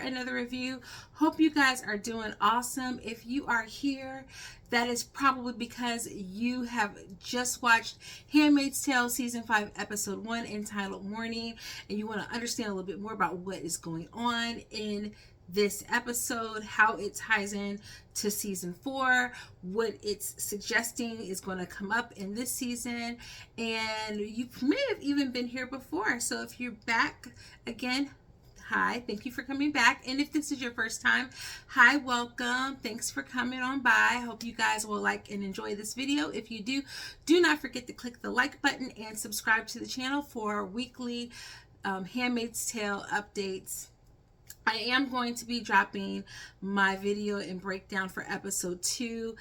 another review. Hope you guys are doing awesome. If you are here, that is probably because you have just watched Handmaid's Tale Season 5, Episode 1, entitled Morning, and you want to understand a little bit more about what is going on in this episode, how it ties in to season 4, what it's suggesting is going to come up in this season, and you may have even been here before. So if you're back again, hi, thank you for coming back. And if this is your first time, hi, welcome. Thanks for coming on by. I hope you guys will like and enjoy this video. If you do, do not forget to click the like button and subscribe to the channel for weekly Handmaid's Tale updates. I am going to be dropping my video and breakdown for episode 2.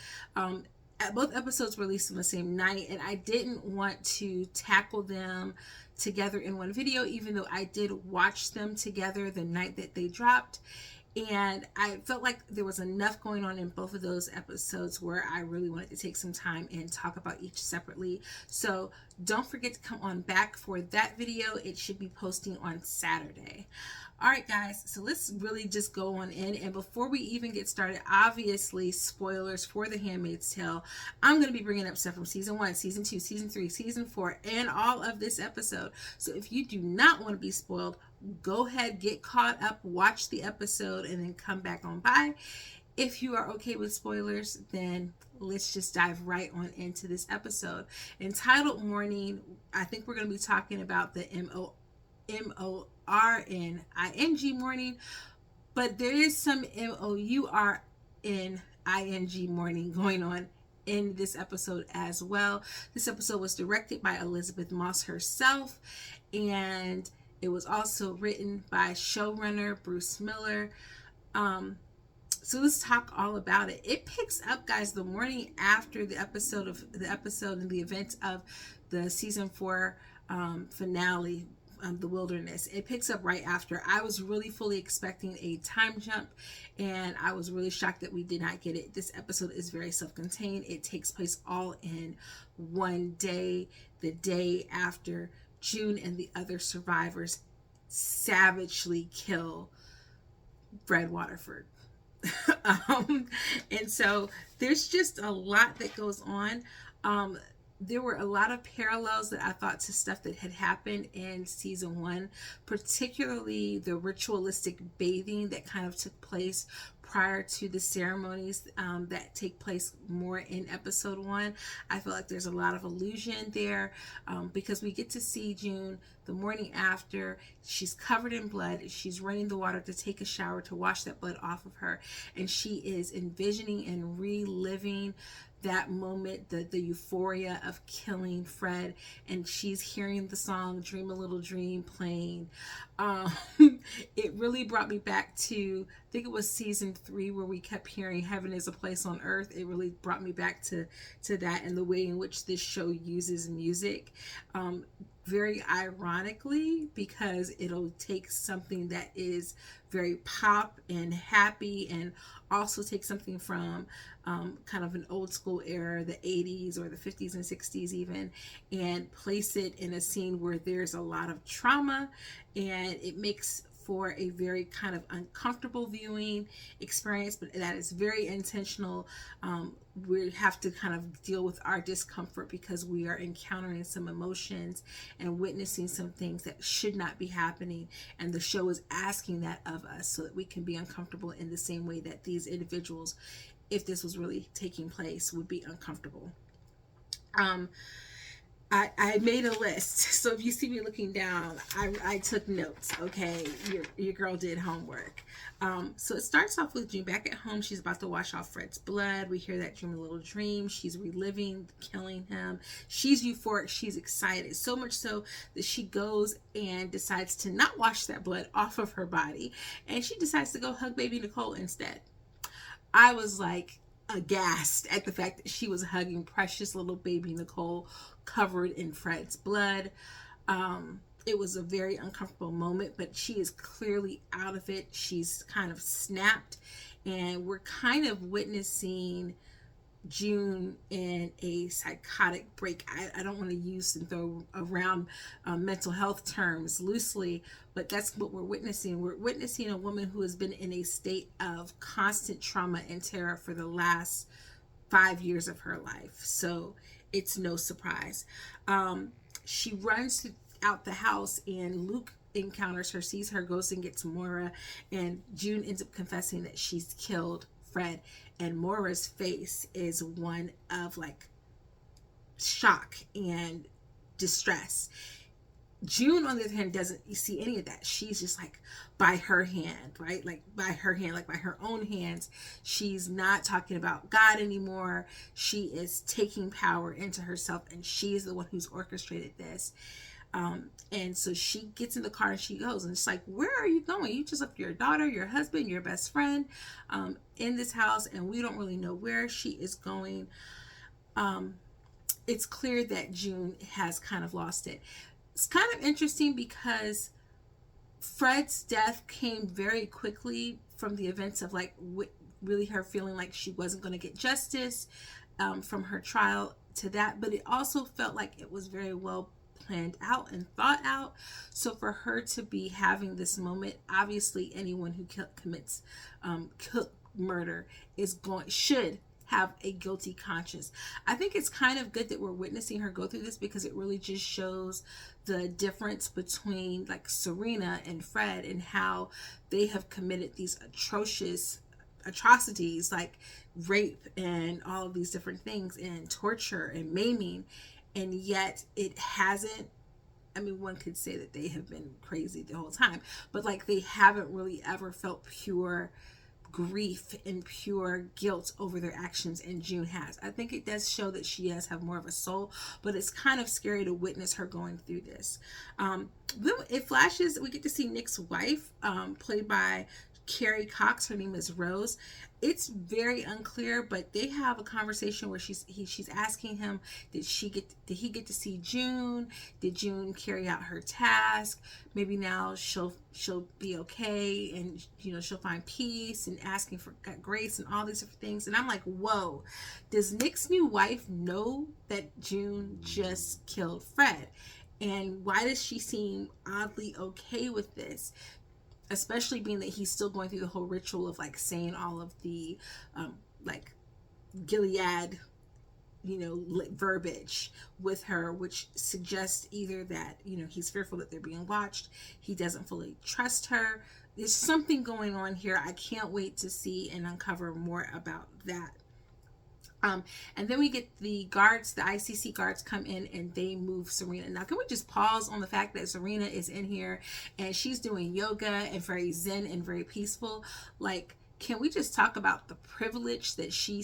Both episodes released on the same night, and I didn't want to tackle them together in one video, even though I did watch them together the night that they dropped. And I felt like there was enough going on in both of those episodes where I really wanted to take some time and talk about each separately. So don't forget to come on back for that video. It should be posting on Saturday. All right, guys, so let's really just go on in. And before we even get started, obviously, spoilers for The Handmaid's Tale. I'm going to be bringing up stuff from season 1, season 2, season 3, season 4, and all of this episode. So if you do not want to be spoiled, go ahead, get caught up, watch the episode, and then come back on by. If you are okay with spoilers, then let's just dive right on into this episode. Entitled Morning, I think we're going to be talking about the M-O-R-N-I-N-G morning, but there is some M-O-U-R-N-I-N-G morning going on in this episode as well. This episode was directed by Elizabeth Moss herself, and it was also written by showrunner Bruce Miller. So let's talk all about it. It picks up, guys, the morning after the episode and the event of the season 4 finale, The Wilderness. It picks up right after. I was really fully expecting a time jump, and I was really shocked that we did not get it. This episode is very self-contained. It takes place all in one day, the day after June and the other survivors savagely kill Fred Waterford. And so there's just a lot that goes on. There were a lot of parallels that I thought to stuff that had happened in season 1, particularly the ritualistic bathing that kind of took place prior to the ceremonies that take place more in episode 1. I feel like there's a lot of allusion there because we get to see June the morning after. She's covered in blood. She's running the water to take a shower to wash that blood off of her, and she is envisioning and reliving that moment, the euphoria of killing Fred, and she's hearing the song Dream a Little Dream playing. It really brought me back to, I think it was season 3 where we kept hearing Heaven is a Place on Earth. It really brought me back to that and the way in which this show uses music. Very ironically, because it'll take something that is very pop and happy and also take something from kind of an old school era, the 80s or the 50s and 60s even, and place it in a scene where there's a lot of trauma, and it makes for a very kind of uncomfortable viewing experience, but that is very intentional. We have to kind of deal with our discomfort because we are encountering some emotions and witnessing some things that should not be happening, and the show is asking that of us so that we can be uncomfortable in the same way that these individuals, if this was really taking place, would be uncomfortable. I made a list, so if you see me looking down, I took notes, okay? Your girl did homework. So it starts off with June back at home. She's about to wash off Fred's blood. We hear that Dream a Little Dream. She's reliving killing him. She's euphoric. She's excited, so much so that she goes and decides to not wash that blood off of her body, and she decides to go hug baby Nicole instead. I was like aghast at the fact that she was hugging precious little baby Nicole covered in Fred's blood. It was a very uncomfortable moment, but she is clearly out of it. She's kind of snapped, and we're kind of witnessing June in a psychotic break. I don't want to use and throw around mental health terms loosely, but that's what we're witnessing. We're witnessing a woman who has been in a state of constant trauma and terror for the last 5 years of her life. So it's no surprise. She runs out the house, and Luke encounters her, sees her, goes and gets Moira, and June ends up confessing that she's killed Fred. And Moira's face is one of like shock and distress. June, on the other hand, doesn't see any of that. She's just like by her hand, right? Like by her hand, like by her own hands. She's not talking about God anymore. She is taking power into herself, and she is the one who's orchestrated this. And so she gets in the car and she goes, and it's like, where are you going? You just left your daughter, your husband, your best friend in this house, and we don't really know where she is going. It's clear that June has kind of lost it. It's kind of interesting because Fred's death came very quickly from the events of like really her feeling like she wasn't going to get justice from her trial to that, but it also felt like it was very well planned out and thought out. So for her to be having this moment, obviously anyone who commits murder should have a guilty conscience. I think it's kind of good that we're witnessing her go through this, because it really just shows the difference between like Serena and Fred, and how they have committed these atrocities like rape and all of these different things, and torture and maiming, and yet it hasn't, I mean, one could say that they have been crazy the whole time, but like they haven't really ever felt pure grief and pure guilt over their actions, and June has. I think it does show that she does have more of a soul, but it's kind of scary to witness her going through this. Then it flashes, we get to see Nick's wife, played by Carrie Cox. Her name is Rose. It's very unclear, but they have a conversation where she's asking him, did he get to see June? Did June carry out her task? Maybe now she'll be okay, and she'll find peace, and asking for grace and all these different things. And I'm like, whoa, does Nick's new wife know that June just killed Fred? And why does she seem oddly okay with this? Especially being that he's still going through the whole ritual of like saying all of the like Gilead, verbiage with her, which suggests either that, he's fearful that they're being watched, he doesn't fully trust her. There's something going on here. I can't wait to see and uncover more about that. And then we get the guards, the ICC guards come in, and they move Serena. Now, can we just pause on the fact that Serena is in here and she's doing yoga and very zen and very peaceful? Like, can we just talk about the privilege that she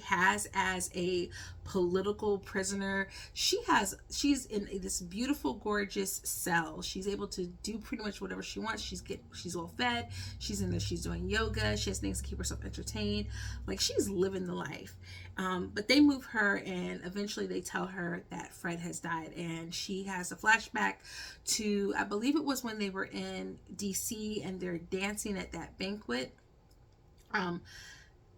has as a political prisoner? She's in this beautiful, gorgeous cell. She's able to do pretty much whatever she wants. She's well fed. She's in there. She's doing yoga. She has things to keep herself entertained. Like, she's living the life. But they move her, and eventually they tell her that Fred has died, and she has a flashback to, I believe it was when they were in DC and they're dancing at that banquet.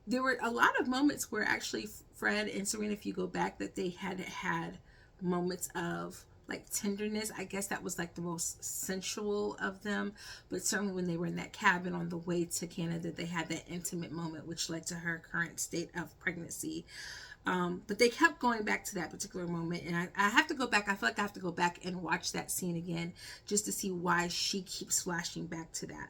There were a lot of moments where actually Fred and Serena, if you go back, that they had moments of like tenderness. I guess that was like the most sensual of them, but certainly when they were in that cabin on the way to Canada, they had that intimate moment, which led to her current state of pregnancy. But they kept going back to that particular moment, and I have to go back. I feel like I have to go back and watch that scene again just to see why she keeps flashing back to that.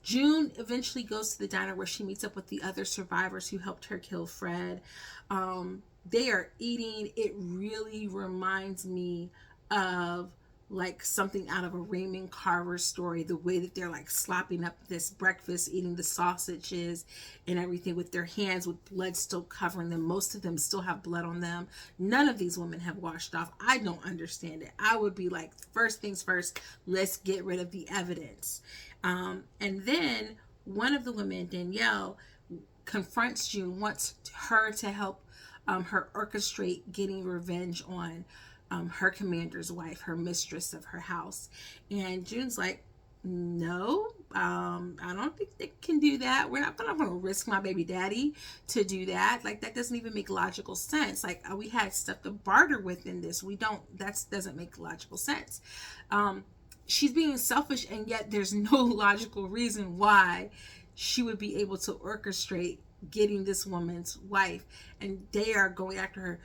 June eventually goes to the diner where she meets up with the other survivors who helped her kill Fred. They are eating. It really reminds me of like something out of a Raymond Carver story, the way that they're like slopping up this breakfast, eating the sausages and everything with their hands with blood still covering them. Most of them still have blood on them. None of these women have washed off. I don't understand it. I would be like, first things first, let's get rid of the evidence. And then one of the women, Danielle, confronts June, wants her to help her orchestrate getting revenge on her commander's wife, her mistress of her house. And June's like, no, I don't think they can do that. I'm not going to risk my baby daddy to do that. Like, that doesn't even make logical sense. Like, we had stuff to barter with in this. That doesn't make logical sense. She's being selfish, and yet there's no logical reason why she would be able to orchestrate getting this woman's wife, and they are going after her.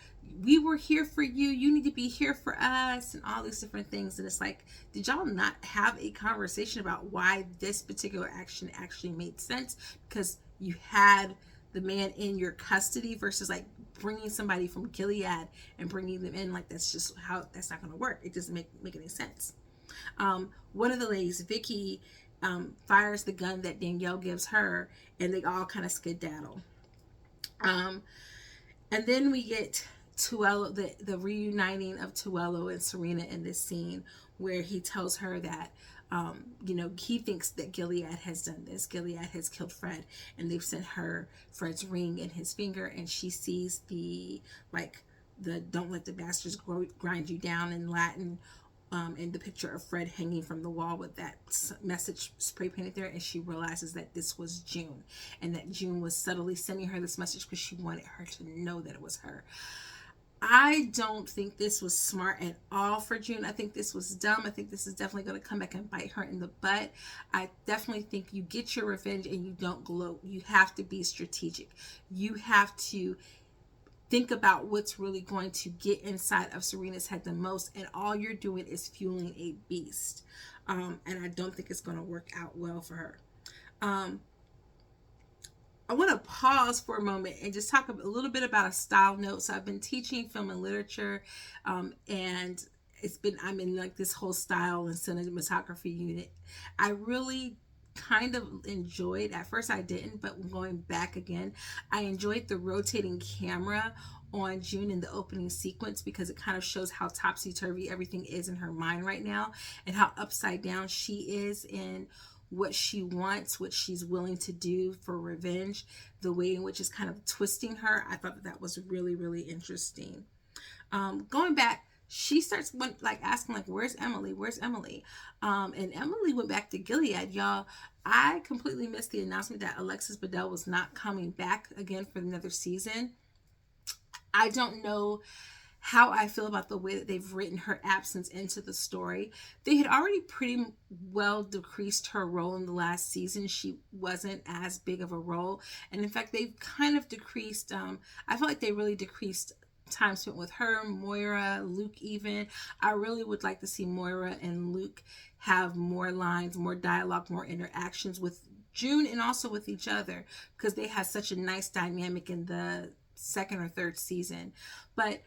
We were here for you. You need to be here for us, and all these different things. And it's like, did y'all not have a conversation about why this particular action actually made sense? Because you had the man in your custody versus like bringing somebody from Gilead and bringing them in. Like, that's not going to work. It doesn't make any sense. One of the ladies, Vicky, fires the gun that Danielle gives her, and they all kind of skedaddle. And then we get Tuello, the reuniting of Tuello and Serena in this scene, where he tells her that he thinks that Gilead has done this. Gilead has killed Fred, and they've sent her Fred's ring in his finger, and she sees the "Don't let the bastards grind you down" in Latin. And the picture of Fred hanging from the wall with that message spray painted there, and she realizes that this was June, and that June was subtly sending her this message because she wanted her to know that it was her. I don't think this was smart at all for June. I think this was dumb. I think this is definitely going to come back and bite her in the butt. I definitely think you get your revenge and you don't gloat. You have to be strategic. You have to think about what's really going to get inside of Serena's head the most, and all you're doing is fueling a beast. And I don't think it's going to work out well for her. I want to pause for a moment and just talk a little bit about a style note. So I've been teaching film and literature, and I'm in like this whole style and cinematography unit. I really kind of enjoyed, at first I didn't, but going back again, I enjoyed the rotating camera on June in the opening sequence, because it kind of shows how topsy-turvy everything is in her mind right now, and how upside down she is in what she wants, what she's willing to do for revenge, the way in which is kind of twisting her. I thought that was really, really interesting. Going back, she starts asking where's Emily? And Emily went back to Gilead, y'all. I completely missed the announcement that Alexis Bledel was not coming back again for another season. I don't know how I feel about the way that they've written her absence into the story. They had already pretty well decreased her role in the last season. She wasn't as big of a role. And in fact, they've kind of decreased, I feel like they really decreased time spent with her, Moira, Luke even. I really would like to see Moira and Luke have more lines, more dialogue, more interactions with June and also with each other, because they had such a nice dynamic in the second or third season. But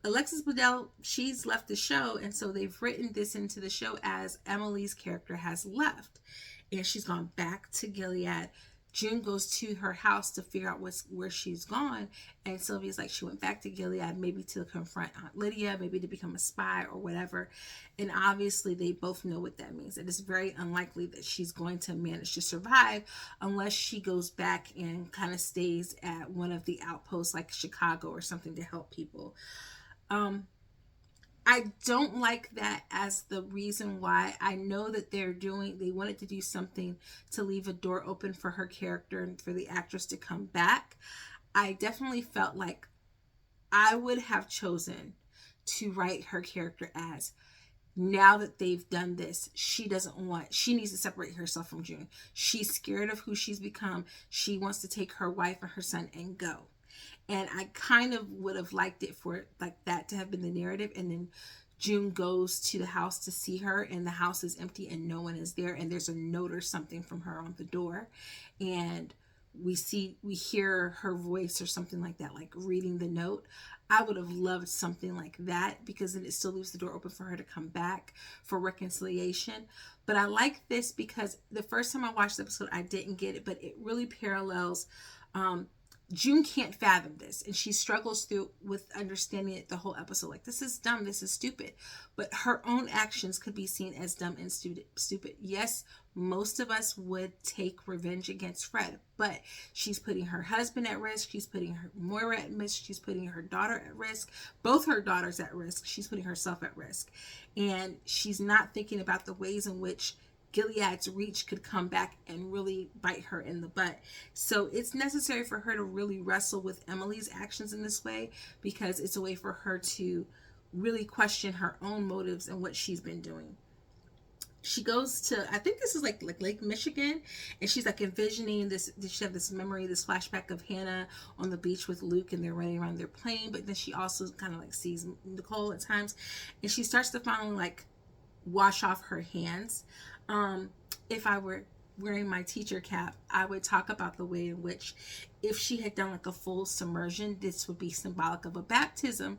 Alexis Bledel, she's left the show, and so they've written this into the show as Emily's character has left, and she's gone back to Gilead. June goes to her house to figure out where she's gone, and Sylvia's like, she went back to Gilead, maybe to confront Aunt Lydia, maybe to become a spy or whatever. And obviously they both know what that means. It is very unlikely that she's going to manage to survive unless she goes back and kind of stays at one of the outposts like Chicago or something to help people. I don't like that as the reason why. I know that they wanted to do something to leave a door open for her character and for the actress to come back. I definitely felt like I would have chosen to write her character as, now that they've done this, she needs to separate herself from June. She's scared of who she's become. She wants to take her wife and her son and go. And I kind of would have liked it for like that to have been the narrative. And then June goes to the house to see her, and the house is empty and no one is there. And there's a note or something from her on the door. And we hear her voice or something like that, like reading the note. I would have loved something like that, because then it still leaves the door open for her to come back for reconciliation. But I like this because the first time I watched the episode, I didn't get it, but it really parallels, June can't fathom this, and she struggles through with understanding it the whole episode. Like, this is dumb, this is stupid. But her own actions could be seen as dumb and stupid. Yes, most of us would take revenge against Fred, but she's putting her husband at risk. She's putting her Moira at risk. She's putting her daughter at risk. Both her daughters at risk. She's putting herself at risk. And she's not thinking about the ways in which Gilead's reach could come back and really bite her in the butt. So it's necessary for her to really wrestle with Emily's actions in this way, because it's a way for her to really question her own motives and what she's been doing. She goes to, I think this is like Lake Michigan, and she's like envisioning this. She have this memory, this flashback of Hannah on the beach with Luke, and they're running around their plane. But then she also kind of like sees Nicole at times, and she starts to finally like wash off her hands. If I were wearing my teacher cap, I would talk about the way in which, if she had done like a full submersion, this would be symbolic of a baptism.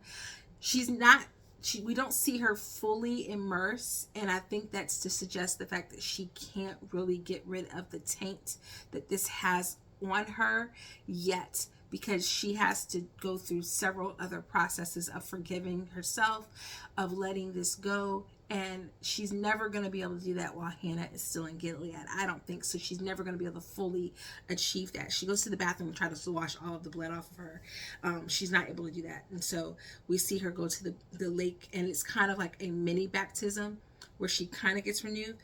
We don't see her fully immerse, and I think that's to suggest the fact that she can't really get rid of the taint that this has on her yet, because she has to go through several other processes of forgiving herself, of letting this go, and she's never going to be able to do that while Hannah is still in Gilead. I don't think so. She's never going to be able to fully achieve that. She goes to the bathroom and tries to wash all of the blood off of her. She's not able to do that. And so we see her go to the lake, and it's kind of like a mini baptism where she kind of gets renewed.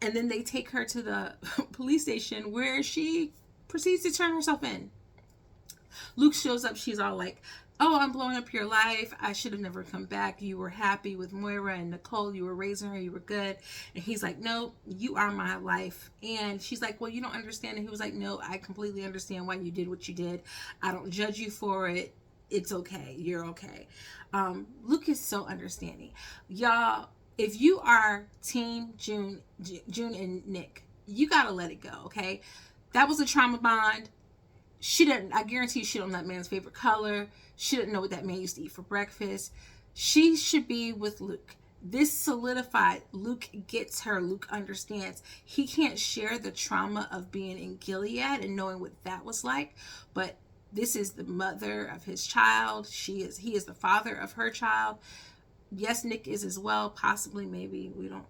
And then they take her to the police station where she proceeds to turn herself in. Luke shows up. She's all like, "Oh, I'm blowing up your life. I should have never come back. You were happy with Moira and Nicole. You were raising her. You were good." And he's like, "No, you are my life." And she's like, "Well, you don't understand." And he was like, "No, I completely understand why you did what you did. I don't judge you for it. It's okay. You're okay." Luke is so understanding. Y'all, if you are team June and Nick, you got to let it go, okay? That was a trauma bond. I guarantee she don't know that man's favorite color. She didn't know what that man used to eat for breakfast. She should be with Luke. This solidified. Luke gets her. Luke understands. He can't share the trauma of being in Gilead and knowing what that was like, but this is the mother of his child. He is the father of her child. Yes, Nick is as well. Possibly, maybe, we don't.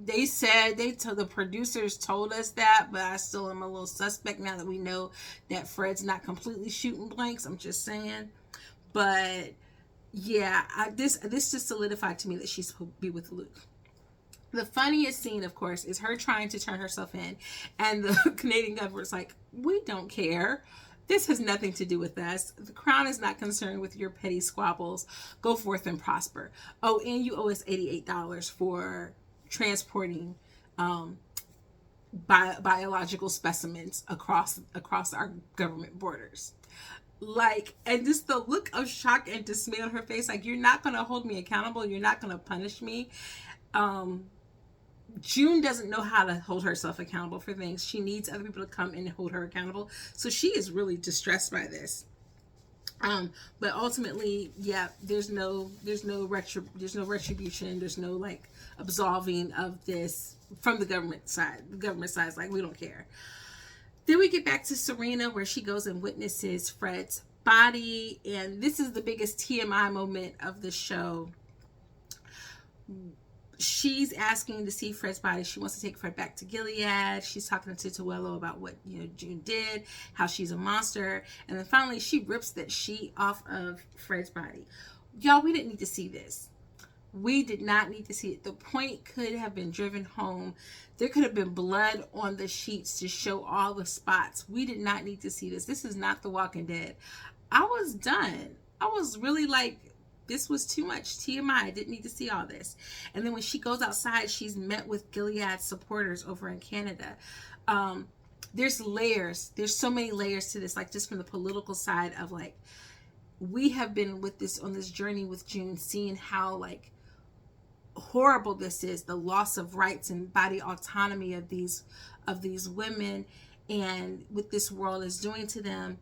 The producers told us that, but I still am a little suspect now that we know that Fred's not completely shooting blanks. I'm just saying. But yeah, this just solidified to me that she's supposed to be with Luke. The funniest scene, of course, is her trying to turn herself in, and the Canadian government's like, "We don't care. This has nothing to do with us. The Crown is not concerned with your petty squabbles. Go forth and prosper. Oh, and you owe us $88 for transporting biological specimens across our government borders." Like, and just the look of shock and dismay on her face, like, you're not going to hold me accountable. You're not going to punish me. June doesn't know how to hold herself accountable for things. She needs other people to come in and hold her accountable. So she is really distressed by this. But ultimately, yeah, there's no retribution. There's no like absolving of this from the government side. The government side's like, we don't care. Then we get back to Serena, where she goes and witnesses Fred's body, and this is the biggest TMI moment of the show. She's asking to see Fred's body. She wants to take Fred back to Gilead. She's talking to Tuello about what June did, how she's a monster, and then finally she rips that sheet off of Fred's body. Y'all, we didn't need to see this. We did not need to see it. The point could have been driven home. There could have been blood on the sheets to show all the spots. We did not need to see this. This is not The Walking Dead. I was done. I was really like, this was too much TMI. I didn't need to see all this. And then when she goes outside, she's met with Gilead supporters over in Canada. There's layers. There's so many layers to this, like just from the political side of like, we have been with this on this journey with June, seeing how like horrible this is, the loss of rights and body autonomy of these women, and what this world is doing to them.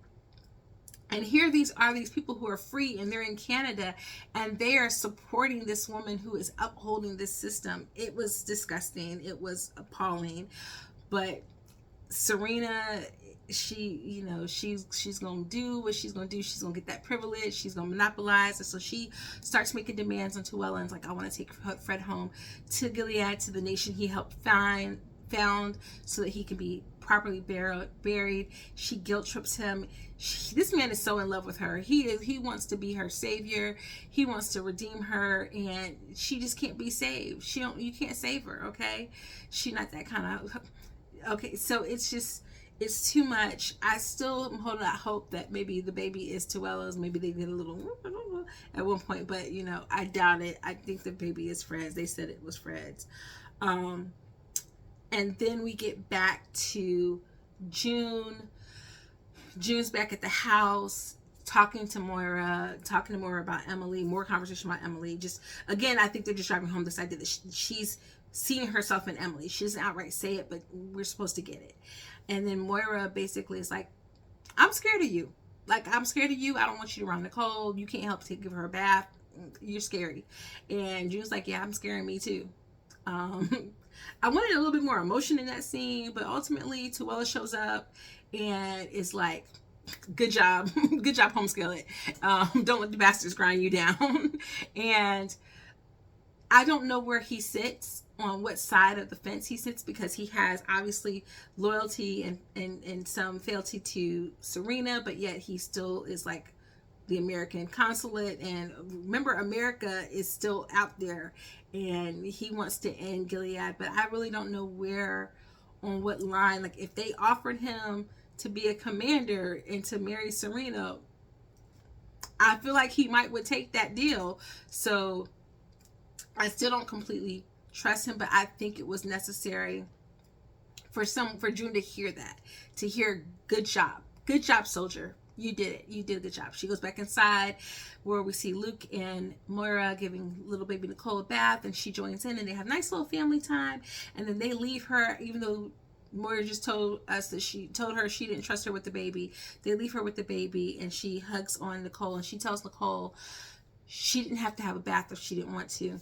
And here these people who are free, and they're in Canada, and they are supporting this woman who is upholding this system. It was disgusting. It was appalling. But Serena, she's going to do what she's going to do. She's going to get that privilege. She's going to monopolize. And so she starts making demands on Tuello, and like, I want to take Fred home to Gilead, to the nation he helped found, so that he can be properly buried. She guilt trips him. This man is so in love with her. He wants to be her savior. He wants to redeem her, and she just can't be saved. You can't save her, okay? She not that kind of, okay, so it's too much. I still am holding out hope that maybe the baby is Tuella's. Maybe they did a little at one point, but you know, I doubt it. I think the baby is Fred's. They said it was Fred's. And then we get back to June. June's back at the house talking to Moira about Emily, more conversation about Emily. Just, again, I think they're just driving home this idea that she's seeing herself in Emily. She doesn't outright say it, but we're supposed to get it. And then Moira basically is like, I'm scared of you. Like, I'm scared of you. I don't want you around Nicole. You can't help to give her a bath. You're scary. And June's like, yeah, I'm scaring me too. I wanted a little bit more emotion in that scene, but ultimately Tuella shows up and is like, good job. Good job, home skillet. Don't let the bastards grind you down. And I don't know where he sits, on what side of the fence he sits, because he has obviously loyalty and some fealty to Serena, but yet he still is like the American consulate. And remember, America is still out there, and he wants to end Gilead, but I really don't know where, on what line. Like, if they offered him to be a commander and to marry Serena, I feel like he would take that deal. So I still don't completely trust him, but I think it was necessary for June to hear that, to hear, good job, soldier. You did it. You did a good job. She goes back inside, where we see Luke and Moira giving little baby Nicole a bath, and she joins in, and they have nice little family time. And then they leave her, even though Moira just told us that she told her she didn't trust her with the baby. They leave her with the baby, and she hugs on Nicole, and she tells Nicole she didn't have to have a bath if she didn't want to.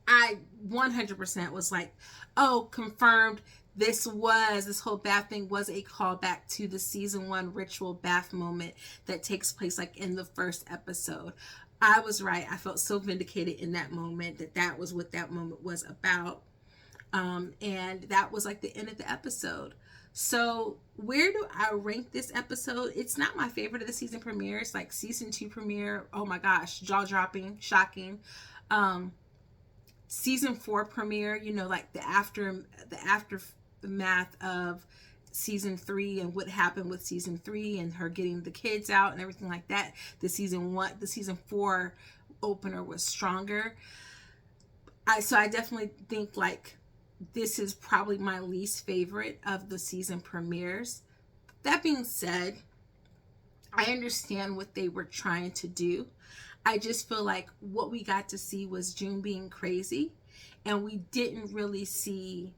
I 100% was like, oh, confirmed. This whole bath thing was a callback to the season 1 ritual bath moment that takes place like in the first episode. I was right. I felt so vindicated in that moment, that was what that moment was about. And that was like the end of the episode. So where do I rank this episode? It's not my favorite of the season premieres. Like season 2 premiere, oh my gosh, jaw-dropping, shocking. Season 4 premiere, you know, like the aftermath of season 3 and what happened with season 3 and her getting the kids out and everything like that. The season 4 opener was stronger. So I definitely think like this is probably my least favorite of the season premieres. That being said, I understand what they were trying to do. I just feel like what we got to see was June being crazy, and we didn't really see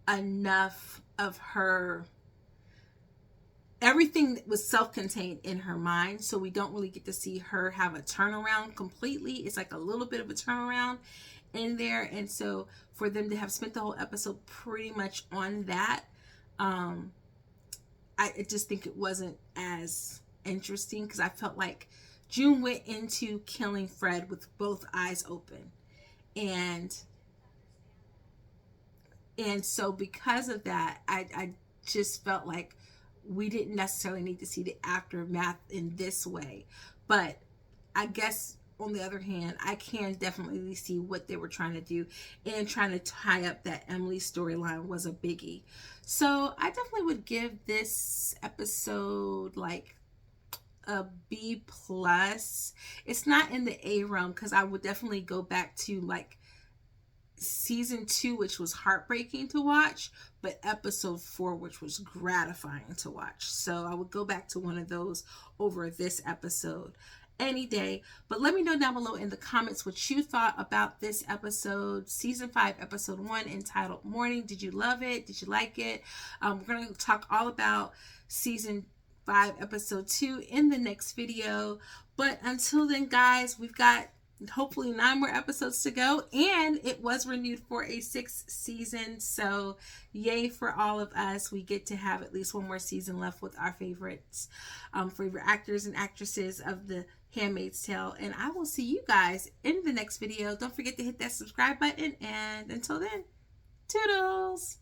enough of her. Everything was self-contained in her mind, so we don't really get to see her have a turnaround completely. It's like a little bit of a turnaround in there, and so for them to have spent the whole episode pretty much on that, I just think it wasn't as interesting, because I felt like June went into killing Fred with both eyes open, and so because of that, I just felt like we didn't necessarily need to see the aftermath in this way. But I guess on the other hand, I can definitely see what they were trying to do, and trying to tie up that Emily storyline was a biggie. So I definitely would give this episode like a B+. It's not in the A realm, because I would definitely go back to like season 2, which was heartbreaking to watch, but episode 4, which was gratifying to watch. So I would go back to one of those over this episode any day. But let me know down below in the comments what you thought about this episode, season 5 episode 1, entitled Morning. Did you love it? Did you like it? We're going to talk all about season 5 episode 2 in the next video. But until then, guys, we've got hopefully 9 more episodes to go, and it was renewed for a 6th season, so yay for all of us. We get to have at least one more season left with our favorites, favorite actors and actresses of the Handmaid's Tale. And I will see you guys in the next video. Don't forget to hit that subscribe button, and until then, toodles.